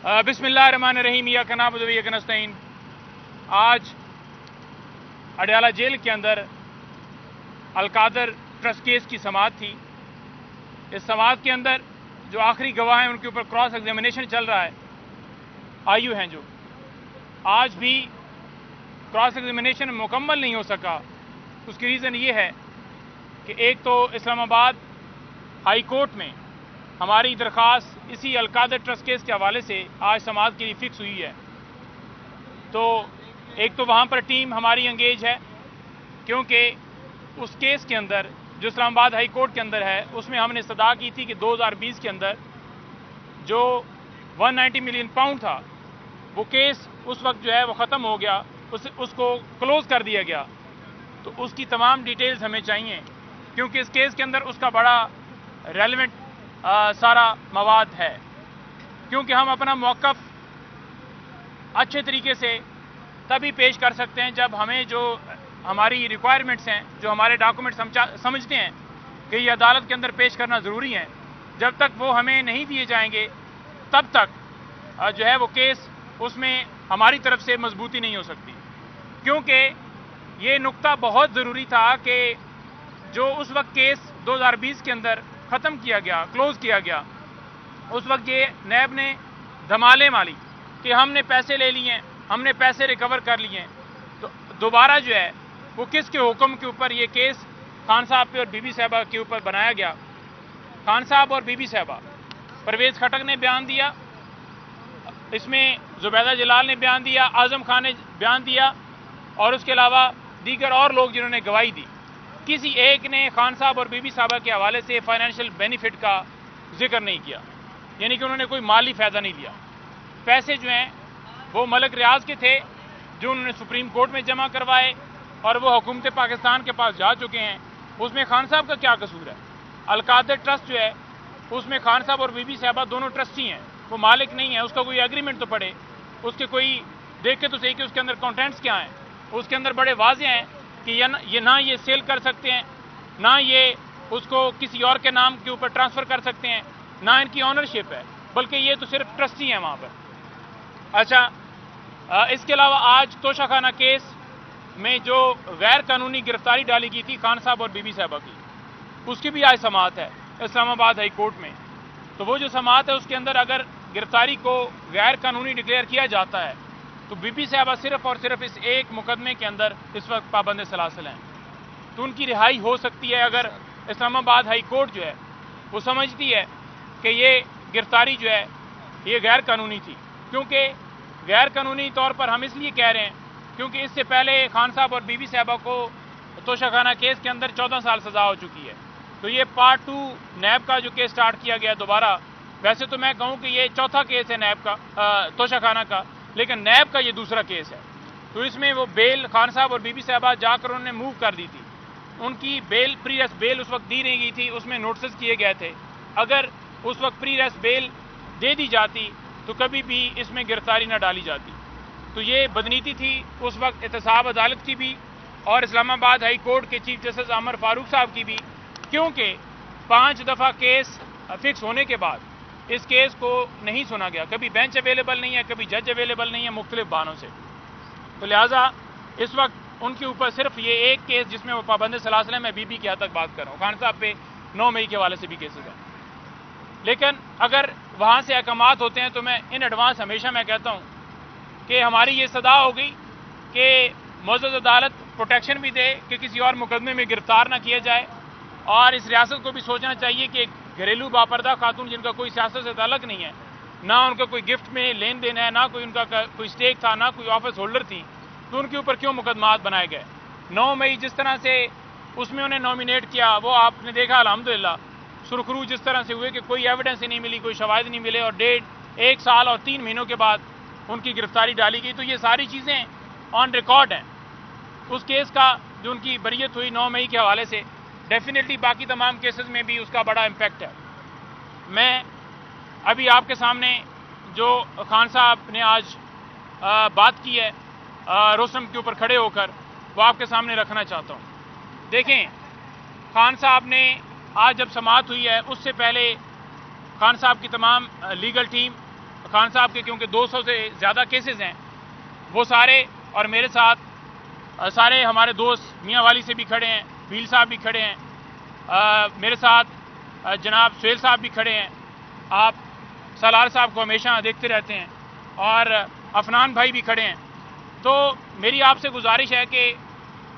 बिस्मिल्लाहिर्रहमानिर्रहीम इय्याका नअबुदु व इय्याका नस्तईन। आज अडयाला जेल के अंदर अलकादर ट्रस्ट केस की समाअत थी। इस समाअत के अंदर जो आखिरी गवाह हैं उनके ऊपर क्रॉस एग्जामिनेशन चल रहा है। आयु हैं जो आज भी क्रॉस एग्जामिनेशन मुकम्मल नहीं हो सका। उसकी रीज़न ये है कि एक तो इस्लामाबाद हाई कोर्ट में हमारी दरख्वास्त इसी अलकादर ट्रस्ट केस के हवाले से आज समाअत के लिए फिक्स हुई है। तो एक तो वहाँ पर टीम हमारी इंगेज है, क्योंकि उस केस के अंदर जो इस्लामाबाद हाई कोर्ट के अंदर है उसमें हमने सदा की थी कि 2020 के अंदर जो 190 मिलियन पाउंड था वो केस उस वक्त जो है वो ख़त्म हो गया, उसको क्लोज़ कर दिया गया। तो उसकी तमाम डिटेल्स हमें चाहिए, क्योंकि इस केस के अंदर उसका बड़ा रेलेवेंट सारा मवाद है। क्योंकि हम अपना मौक़िफ़ अच्छे तरीके से तभी पेश कर सकते हैं जब हमें जो हमारी रिक्वायरमेंट्स हैं, जो हमारे डॉक्यूमेंट्स हम समझते हैं कि ये अदालत के अंदर पेश करना ज़रूरी है, जब तक वो हमें नहीं दिए जाएंगे तब तक जो है वो केस उसमें हमारी तरफ से मजबूती नहीं हो सकती। क्योंकि ये नुक्ता बहुत ज़रूरी था कि जो उस वक्त केस 2020 के अंदर ख़त्म किया गया, क्लोज़ किया गया, उस वक्त ये नैब ने धमाले मारी कि हमने पैसे ले लिए, हमने पैसे रिकवर कर लिए। तो दोबारा जो है वो किसके हुक्म के ऊपर ये केस खान साहब पे और बीबी साहबा के ऊपर बनाया गया। खान साहब और बीबी साहबा, परवेज़ खटक ने बयान दिया, इसमें जुबैदा जलाल ने बयान दिया, आज़म खान ने बयान दिया, और उसके अलावा दीगर और लोग जिन्होंने गवाही दी। किसी एक ने खान साहब और बीबी साहबा के हवाले से फाइनेंशियल बेनिफिट का जिक्र नहीं किया, यानी कि उन्होंने कोई माली फ़ायदा नहीं लिया। पैसे जो हैं वो मलिक रियाज के थे जो उन्होंने सुप्रीम कोर्ट में जमा करवाए और वो हुकूमत पाकिस्तान के पास जा चुके हैं। उसमें खान साहब का क्या कसूर है? अलकादर ट्रस्ट जो है उसमें खान साहब और बीबी साहबा दोनों ट्रस्टी हैं, वो मालिक नहीं है। उसका कोई एग्रीमेंट तो पड़े, उसके कोई देख के तो सही कि उसके अंदर कॉन्टेंट्स क्या हैं। उसके अंदर बड़े वाज़ेह हैं कि ये ना ये सेल कर सकते हैं, ना ये उसको किसी और के नाम के ऊपर ट्रांसफ़र कर सकते हैं, ना इनकी ऑनरशिप है, बल्कि ये तो सिर्फ ट्रस्टी हैं वहाँ पर। अच्छा, इसके अलावा आज तोशाखाना केस में जो गैर कानूनी गिरफ्तारी डाली गई थी खान साहब और बीबी साहबा की, उसकी भी आज समाअत है इस्लामाबाद हाई कोर्ट में। तो वो जो समाअत है उसके अंदर अगर गिरफ्तारी को गैर कानूनी डिक्लेयर किया जाता है तो बीबी साहबा सिर्फ और सिर्फ इस एक मुकदमे के अंदर इस वक्त पाबंद सलासिल हैं। तो उनकी रिहाई हो सकती है अगर इस्लामाबाद हाई कोर्ट जो है वो समझती है कि ये गिरफ्तारी जो है ये गैर कानूनी थी। क्योंकि गैर कानूनी तौर पर हम इसलिए कह रहे हैं क्योंकि इससे पहले खान साहब और बीबी साहबा को तोशाखाना केस के अंदर 14 साल सज़ा हो चुकी है। तो ये पार्ट 2 नैब का जो केस स्टार्ट किया गया दोबारा, वैसे तो मैं कहूँ कि ये चौथा केस है नैब का, तोशाखाना का, लेकिन नैब का ये दूसरा केस है। तो इसमें वो बेल खान साहब और बीबी साहबा जाकर उन्होंने मूव कर दी थी। उनकी बेल प्री रेस्ट बेल उस वक्त दी नहीं गई थी, उसमें नोटिस किए गए थे। अगर उस वक्त प्री रेस्ट बेल दे दी जाती तो कभी भी इसमें गिरफ्तारी न डाली जाती। तो ये बदनीति थी उस वक्त एहतसाब अदालत की भी और इस्लामाबाद हाई कोर्ट के चीफ जस्टिस अमर फारूक साहब की भी, क्योंकि 5 दफ़ा केस फिक्स होने के बाद इस केस को नहीं सुना गया। कभी बेंच अवेलेबल नहीं है, कभी जज अवेलेबल नहीं है, मुख्तलिफ बहानों से। तो लिहाजा इस वक्त उनके ऊपर सिर्फ ये एक केस जिसमें वो पाबंद सलासिल है, मैं बीबी की हद तक बात कर रहा हूँ। खान साहब पे 9 मई के हवाले से भी केसेस हैं। लेकिन अगर वहाँ से अहकामात होते हैं तो मैं इन एडवांस हमेशा मैं कहता हूँ कि हमारी ये सदा हो गई कि मौजूद अदालत प्रोटेक्शन भी दे कि किसी और मुकदमे में गिरफ्तार ना किया जाए। और इस रियासत को भी सोचना चाहिए कि घरेलू बापर्दा खातून जिनका कोई सियासत से ताल्लुक़ नहीं है, ना उनका कोई गिफ्ट में लेन देन है, ना कोई उनका कोई स्टेक था, ना कोई ऑफिस होल्डर थी, तो उनके ऊपर क्यों मुकदमात बनाए गए? 9 मई जिस तरह से उसमें उन्हें नॉमिनेट किया वो आपने देखा, अल्हम्दुलिल्लाह सुरखरू जिस तरह से हुए कि कोई एविडेंस ही नहीं मिली, कोई शवाहिद नहीं मिले, और 1.5 साल और 3 महीनों के बाद उनकी गिरफ्तारी डाली गई। तो ये सारी चीज़ें ऑन रिकॉर्ड हैं। उस केस का जो उनकी बरीयत हुई 9 मई के हवाले से, डेफिनेटली बाकी तमाम केसेस में भी उसका बड़ा इम्पैक्ट है। मैं अभी आपके सामने जो खान साहब ने आज बात की है रोस्टम के ऊपर खड़े होकर, वो आपके सामने रखना चाहता हूँ। देखें, खान साहब ने आज जब समाअत हुई है उससे पहले खान साहब की तमाम लीगल टीम खान साहब के, क्योंकि 200 से ज़्यादा केसेस हैं, वो सारे और मेरे साथ सारे हमारे दोस्त मियाँ वाली से भी खड़े हैं, भील साहब भी खड़े हैं, मेरे साथ जनाब सुहेल साहब भी खड़े हैं, आप सलार साहब को हमेशा देखते रहते हैं, और अफनान भाई भी खड़े हैं। तो मेरी आपसे गुजारिश है कि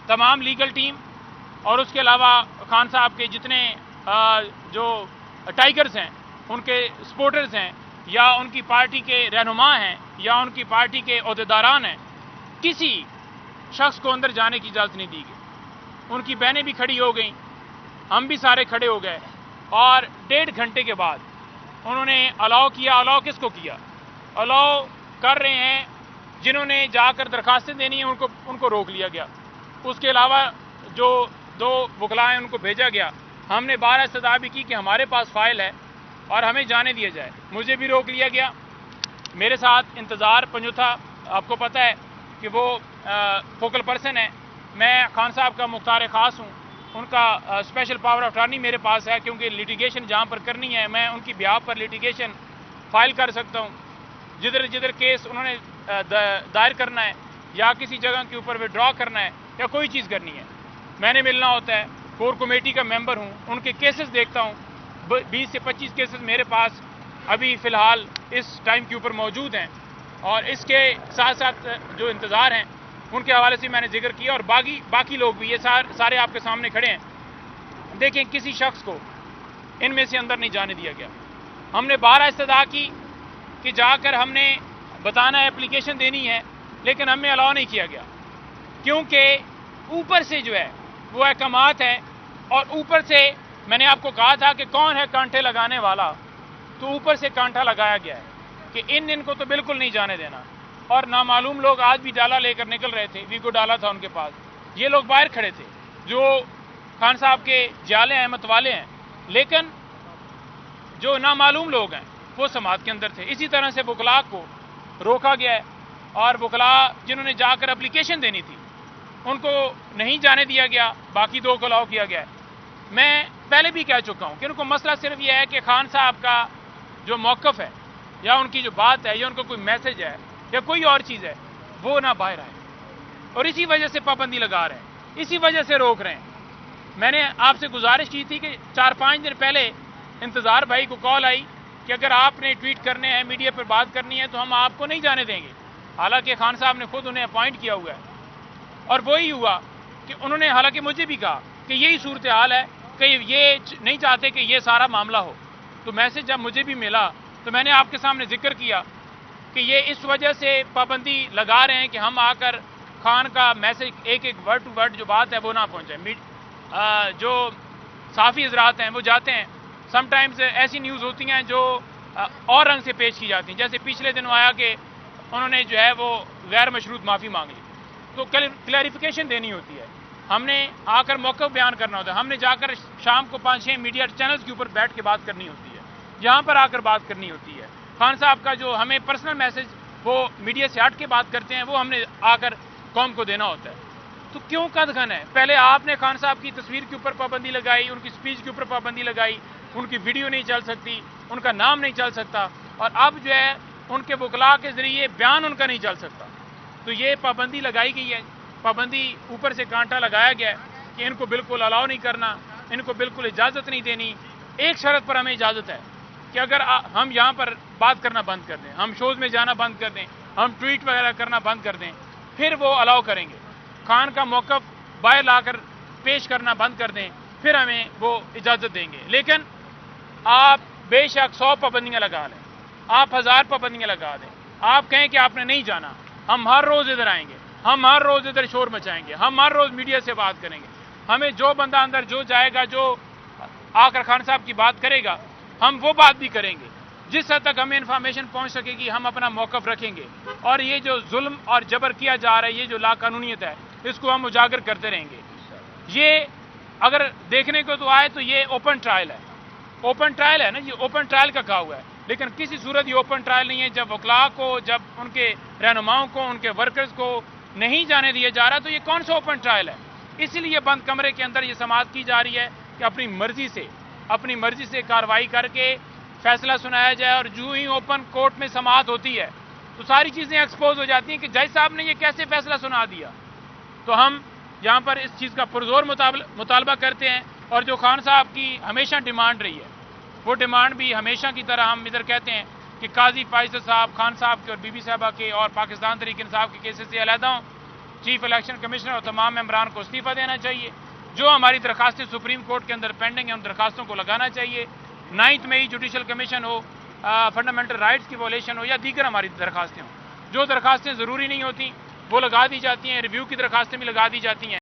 तमाम लीगल टीम और उसके अलावा खान साहब के जितने जो टाइगर्स हैं, उनके सपोर्टर्स हैं, या उनकी पार्टी के रहनुमा हैं, या उनकी पार्टी के अहदेदारान हैं, किसी शख्स को अंदर जाने की इजाज़त नहीं दी गई। उनकी बहनें भी खड़ी हो गई, हम भी सारे खड़े हो गए, और 1.5 घंटे के बाद उन्होंने अलाउ किया। अलाउ किसको किया? अलाउ कर रहे हैं जिन्होंने जाकर दरखास्तें देनी है, उनको रोक लिया गया। उसके अलावा जो 2 वकला हैं उनको भेजा गया। हमने 12 इस्तदा भी की कि हमारे पास फाइल है और हमें जाने दिया जाए। मुझे भी रोक लिया गया। मेरे साथ इंतज़ार पंजुथा, आपको पता है कि वो फोकल पर्सन है। मैं खान साहब का मुख्तार ख़ास हूँ, उनका स्पेशल पावर ऑफ अटॉर्नी मेरे पास है, क्योंकि लिटिगेशन जहाँ पर करनी है मैं उनकी बिहाफ पर लिटिगेशन फाइल कर सकता हूँ। जिधर जिधर केस उन्होंने दायर करना है, या किसी जगह के ऊपर विड्रॉ करना है, या कोई चीज़ करनी है, मैंने मिलना होता है। कोर कमेटी का मेंबर हूँ, उनके केसेस देखता हूँ। 20 से 25 केसेस मेरे पास अभी फ़िलहाल इस टाइम के ऊपर मौजूद हैं, और इसके साथ साथ जो इंतज़ार हैं उनके हवाले से मैंने जिक्र किया, और बाकी लोग भी ये सारे आपके सामने खड़े हैं। देखें, किसी शख्स को इनमें से अंदर नहीं जाने दिया गया। हमने 12 इस्तदा की कि जाकर हमने बताना है, एप्लीकेशन देनी है, लेकिन हमें अलाउ नहीं किया गया, क्योंकि ऊपर से जो है वो अहकामात है, और ऊपर से मैंने आपको कहा था कि कौन है कांटे लगाने वाला, तो ऊपर से कांटा लगाया गया है कि इनको तो बिल्कुल नहीं जाने देना। और नामालूम लोग आज भी डाला लेकर निकल रहे थे, वीगो डाला था उनके पास, ये लोग बाहर खड़े थे जो खान साहब के जाले हैं, मतवाले हैं, लेकिन जो नामालूम लोग हैं वो समात के अंदर थे। इसी तरह से वकला को रोका गया है, और वकला जिन्होंने जाकर एप्लीकेशन देनी थी उनको नहीं जाने दिया गया, बाकी 2 को अलाउ किया गया है। मैं पहले भी कह चुका हूँ कि उनको मसला सिर्फ यह है कि खान साहब का जो मौक़िफ़ है, या उनकी जो बात है, या उनका कोई मैसेज है, या कोई और चीज़ है, वो ना बाहर आए, और इसी वजह से पाबंदी लगा रहे हैं, इसी वजह से रोक रहे हैं। मैंने आपसे गुजारिश की थी कि 4-5 दिन पहले इंतज़ार भाई को कॉल आई कि अगर आपने ट्वीट करने हैं, मीडिया पर बात करनी है, तो हम आपको नहीं जाने देंगे। हालांकि खान साहब ने खुद उन्हें अपॉइंट किया हुआ है, और वही हुआ कि उन्होंने हालांकि मुझे भी कहा कि यही सूरत हाल है, कि ये नहीं चाहते कि ये सारा मामला हो। तो मैसेज जब मुझे भी मिला तो मैंने आपके सामने जिक्र किया कि ये इस वजह से पाबंदी लगा रहे हैं कि हम आकर खान का मैसेज एक वर्ड टू वर्ड जो बात है वो ना पहुँचाए। जो साफ़ी हजरात हैं वो जाते हैं, समटाइम्स ऐसी न्यूज़ होती हैं जो और रंग से पेश की जाती हैं। जैसे पिछले दिनों आया कि उन्होंने जो है वो गैर मशरूत माफ़ी मांग ली, तो क्लैरिफिकेशन देनी होती है, हमने आकर मौक़िफ़ बयान करना होता है, हमने जाकर शाम को 5-6 मीडिया चैनल्स के ऊपर बैठ के बात करनी होती है, यहाँ पर आकर बात करनी होती है। खान साहब का जो हमें पर्सनल मैसेज वो मीडिया से हट के बात करते हैं, वो हमने आकर कौम को देना होता है। तो क्यों कदघन है? पहले आपने खान साहब की तस्वीर के ऊपर पाबंदी लगाई, उनकी स्पीच के ऊपर पाबंदी लगाई, उनकी वीडियो नहीं चल सकती, उनका नाम नहीं चल सकता, और अब जो है उनके वकला के ज़रिए बयान उनका नहीं चल सकता। तो ये पाबंदी लगाई गई है, पाबंदी ऊपर से कांटा लगाया गया है कि इनको बिल्कुल अलाउ नहीं करना, इनको बिल्कुल इजाज़त नहीं देनी। एक शर्त पर हमें इजाज़त है कि अगर हम यहाँ पर बात करना बंद कर दें, हम शोज़ में जाना बंद कर दें, हम ट्वीट वगैरह करना बंद कर दें, फिर वो अलाउ करेंगे। खान का मौक़िफ़ बाहर लाकर पेश करना बंद कर दें, फिर हमें वो इजाज़त देंगे। लेकिन आप बेशक 100 पाबंदियाँ लगा लें, आप 1000 पाबंदियाँ लगा दें, आप कहें कि आपने नहीं जाना, हम हर रोज़ इधर आएंगे, हम हर रोज़ इधर शोर मचाएंगे, हम हर रोज़ मीडिया से बात करेंगे। हमें जो बंदा अंदर जो जाएगा, जो आकर खान साहब की बात करेगा, हम वो बात भी करेंगे। जिस हद तक हमें इन्फॉर्मेशन पहुंच सकेगी हम अपना मौक़िफ़ रखेंगे, और ये जो जुल्म और जबर किया जा रहा है, ये जो लाकानूनियत है, इसको हम उजागर करते रहेंगे। ये अगर देखने को तो आए तो ये ओपन ट्रायल है, ओपन ट्रायल है ना, ये ओपन ट्रायल का कहा हुआ है, लेकिन किसी सूरत ये ओपन ट्रायल नहीं है। जब वकला को, जब उनके रहनुमाओं को, उनके वर्कर्स को नहीं जाने दिया जा रहा, तो ये कौन सा ओपन ट्रायल है? इसीलिए बंद कमरे के अंदर ये समाअत की जा रही है कि अपनी मर्जी से कार्रवाई करके فیصلہ سنایا جائے اور جو ہی اوپن کورٹ میں سماعت ہوتی ہے تو ساری چیزیں ایکسپوز ہو جاتی ہیں کہ جج صاحب نے یہ کیسے فیصلہ سنا دیا. تو ہم یہاں پر اس چیز کا پرزور مطالبہ کرتے ہیں اور جو خان صاحب کی ہمیشہ ڈیمانڈ رہی ہے وہ ڈیمانڈ بھی ہمیشہ کی طرح ہم ادھر کہتے ہیں کہ قاضی فائز صاحب خان صاحب کے اور بی بی صاحبہ کے اور پاکستان تحریک انصاف کے کیسز سے علیحدہ ہوں. چیف الیکشن کمشنر اور تمام ممبران کو استعفیٰ دینا چاہیے. جو ہماری درخواستیں سپریم کورٹ کے اندر پینڈنگ ہیں ان درخواستوں کو لگانا چاہیے. 9 مئی جوڈیشل کمیشن ہو, فنڈامنٹل رائٹس کی وائلیشن ہو یا دیگر ہماری درخواستیں ہوں. جو درخواستیں ضروری نہیں ہوتی وہ لگا دی جاتی ہیں, ریویو کی درخواستیں بھی لگا دی جاتی ہیں.